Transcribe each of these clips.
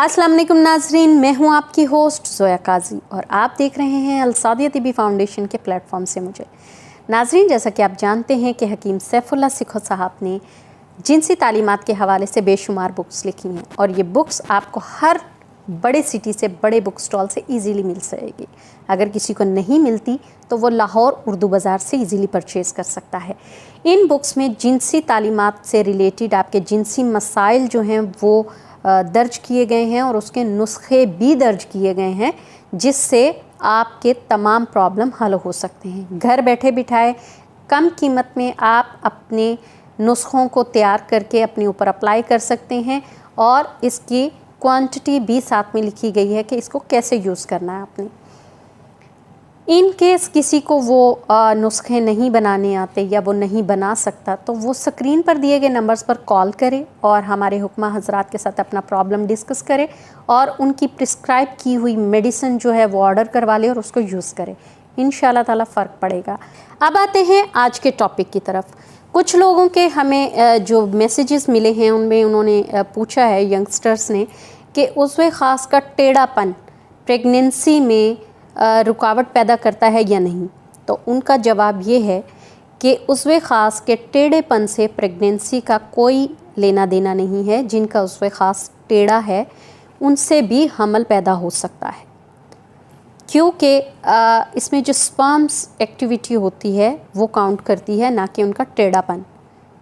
अस्सलाम वालेकुम नाजरीन, मैं हूं आपकी होस्ट ज़ोया काजी और आप देख रहे हैं अलसादिया तिबी फाउंडेशन के प्लेटफॉर्म से मुझे। नाजरीन, जैसा कि आप जानते हैं कि हकीम सैफुल्लाह सिखो साहब ने जिनसी तालीमात के हवाले से बेशुमार बुक्स लिखी हैं और ये बुक्स आपको हर बड़े सिटी से, बड़े बुक स्टॉल से इजीली मिल सकेगी। अगर किसी को नहीं मिलती तो वो लाहौर उर्दू बाज़ार से इजीली परचेज़ कर सकता है। इन बुक्स में जिनसी तालीमात से रिलेटेड आपके जिनसी मसाइल जो हैं वो दर्ज किए गए हैं और उसके नुस्खे भी दर्ज किए गए हैं, जिससे आपके तमाम प्रॉब्लम हल हो सकते हैं। घर बैठे बिठाए कम कीमत में आप अपने नुस्खों को तैयार करके अपने ऊपर अप्लाई कर सकते हैं और इसकी क्वांटिटी भी साथ में लिखी गई है कि इसको कैसे यूज़ करना है आपने। इन केस किसी को वो नुस्खे नहीं बनाने आते या वो नहीं बना सकता तो वो स्क्रीन पर दिए गए नंबर्स पर कॉल करे और हमारे हुक्मा हजरात के साथ अपना प्रॉब्लम डिस्कस करे और उनकी प्रिस्क्राइब की हुई मेडिसिन जो है वो ऑर्डर करवा ले और उसको यूज़ करे। इंशाल्लाह ताला फ़र्क पड़ेगा। अब आते हैं आज के टॉपिक की तरफ। कुछ लोगों के हमें जो मैसेजेस मिले हैं उनमें उन्होंने पूछा है, यंगस्टर्स ने, कि उज़्वे ख़ास का टेढ़ापन प्रेगनेंसी में रुकावट पैदा करता है या नहीं। तो उनका जवाब ये है कि उज़्वे ख़ास के टेढ़ेपन से प्रेगनेंसी का कोई लेना देना नहीं है। जिनका उज़्वे ख़ास टेढ़ा है उनसे भी हमल पैदा हो सकता है, क्योंकि इसमें जो स्पर्म्स एक्टिविटी होती है वो काउंट करती है, ना कि उनका टेढ़ापन।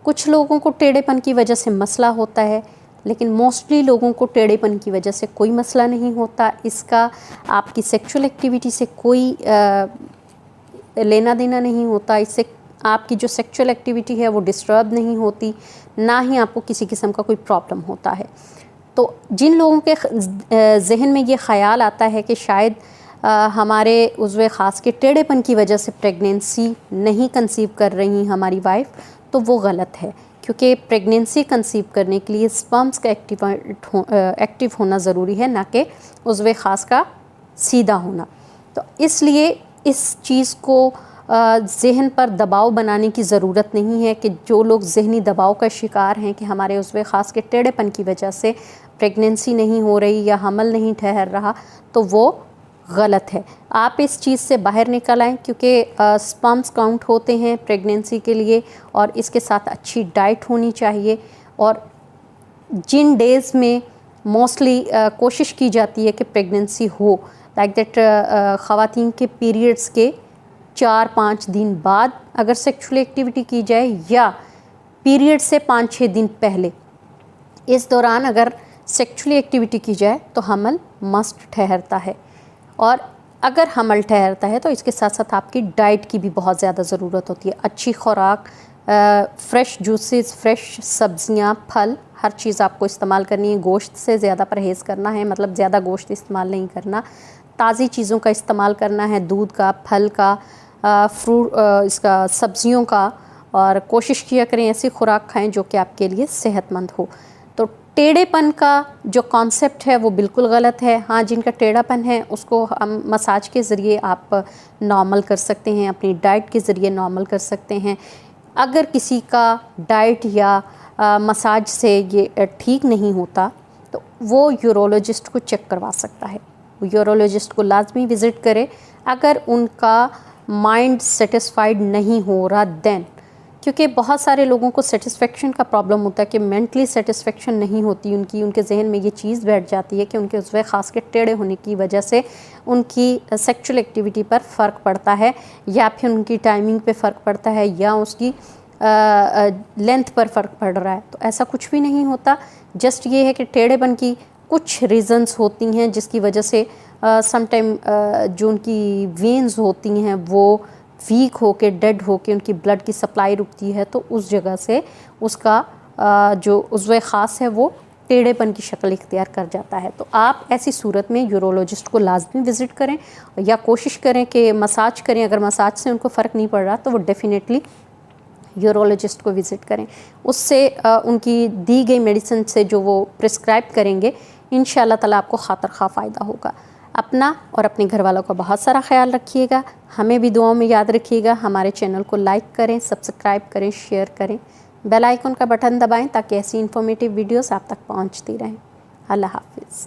कुछ लोगों को टेढ़ेपन की वजह से मसला होता है, लेकिन मोस्टली लोगों को टेढ़ेपन की वजह से कोई मसला नहीं होता। इसका आपकी सेक्सुअल एक्टिविटी से कोई लेना देना नहीं होता। इससे आपकी जो सेक्सुअल एक्टिविटी है वो डिस्टर्ब नहीं होती, ना ही आपको किसी किस्म का कोई प्रॉब्लम होता है। तो जिन लोगों के जहन में ये ख़याल आता है कि शायद हमारे उज़्वे ख़ास के टेढ़ेपन की वजह से प्रेगनेंसी नहीं कंसीव कर रही हमारी वाइफ, तो वो गलत है, क्योंकि प्रेगनेंसी कंसीव करने के लिए स्पर्म्स का एक्टिव होना ज़रूरी है, ना कि उज़्वे ख़ास का सीधा होना। तो इसलिए इस चीज़ को ज़हन पर दबाव बनाने की ज़रूरत नहीं है कि जो लोग ज़हनी दबाव का शिकार हैं कि हमारे उज़्वे ख़ास के टेढ़ेपन की वजह से प्रेगनेंसी नहीं हो रही या हमल नहीं ठहर रहा, तो वो गलत है। आप इस चीज़ से बाहर निकल आएँ, क्योंकि स्पर्म्स काउंट होते हैं प्रेगनेंसी के लिए और इसके साथ अच्छी डाइट होनी चाहिए। और जिन डेज़ में मोस्टली कोशिश की जाती है कि प्रेगनेंसी हो, लाइक दैट ख़वातीन के पीरियड्स के 4-5 दिन बाद अगर सेक्सुअल एक्टिविटी की जाए या पीरियड से 5-6 दिन पहले, इस दौरान अगर सेक्सुअल एक्टिविटी की जाए तो हमल मस्ट ठहरता है। और अगर हमल ठहरता है तो इसके साथ साथ आपकी डाइट की भी बहुत ज़्यादा ज़रूरत होती है। अच्छी खुराक, फ़्रेश जूसेस, फ्रेश सब्ज़ियाँ, फल, हर चीज़ आपको इस्तेमाल करनी है। गोश्त से ज़्यादा परहेज़ करना है, मतलब ज़्यादा गोश्त इस्तेमाल नहीं करना। ताज़ी चीज़ों का इस्तेमाल करना है, दूध का, फल का, फ्रूट, इसका सब्ज़ियों का। और कोशिश किया करें ऐसी खुराक खाएँ जो कि आपके लिए सेहतमंद हो। तो टेढ़ेपन का जो कॉन्सेप्ट है वो बिल्कुल गलत है। हाँ, जिनका टेढ़ापन है उसको हम मसाज के ज़रिए आप नॉर्मल कर सकते हैं, अपनी डाइट के ज़रिए नॉर्मल कर सकते हैं। अगर किसी का डाइट या मसाज से ये ठीक नहीं होता तो वो यूरोलॉजिस्ट को चेक करवा सकता है। यूरोलॉजिस्ट को लाजमी विज़िट करे अगर उनका माइंड सेटिस्फाइड नहीं हो रहा देन, क्योंकि बहुत सारे लोगों को सेटिस्फेक्शन का प्रॉब्लम होता है कि मेंटली सेटिस्फेक्शन नहीं होती उनके जहन में ये चीज़ बैठ जाती है कि उनके उज़्वे ख़ास के टेढ़े होने की वजह से उनकी सेक्सुअल एक्टिविटी पर फ़र्क पड़ता है, या फिर उनकी टाइमिंग पे फ़र्क पड़ता है, या उसकी लेंथ पर फ़र्क पड़ रहा है। तो ऐसा कुछ भी नहीं होता। जस्ट ये है कि टेढ़ेपन की कुछ रीज़न्स होती हैं जिसकी वजह से समटाइम जो उनकी वेन्स होती हैं वो वीक होके, डेड होके उनकी ब्लड की सप्लाई रुकती है, तो उस जगह से उसका जो उज़्वे ख़ास है वो टेढ़ेपन की शक्ल इख्तियार कर जाता है। तो आप ऐसी सूरत में यूरोलॉजिस्ट को लाजमी विज़िट करें या कोशिश करें कि मसाज करें। अगर मसाज से उनको फ़र्क नहीं पड़ रहा तो वो डेफ़िनेटली यूरोलॉजिस्ट को विज़िट करें। उससे उनकी दी गई मेडिसिन से जो वो प्रिस्क्राइब करेंगे, इंशाअल्लाह ताला आपको खातर खा फ़ायदा होगा। अपना और अपने घर वालों का बहुत सारा ख्याल रखिएगा। हमें भी दुआओं में याद रखिएगा। हमारे चैनल को लाइक करें, सब्सक्राइब करें, शेयर करें, बेल आइकन का बटन दबाएं ताकि ऐसी इन्फॉर्मेटिव वीडियोस आप तक पहुंचती रहें। अल्लाह हाफ़िज़।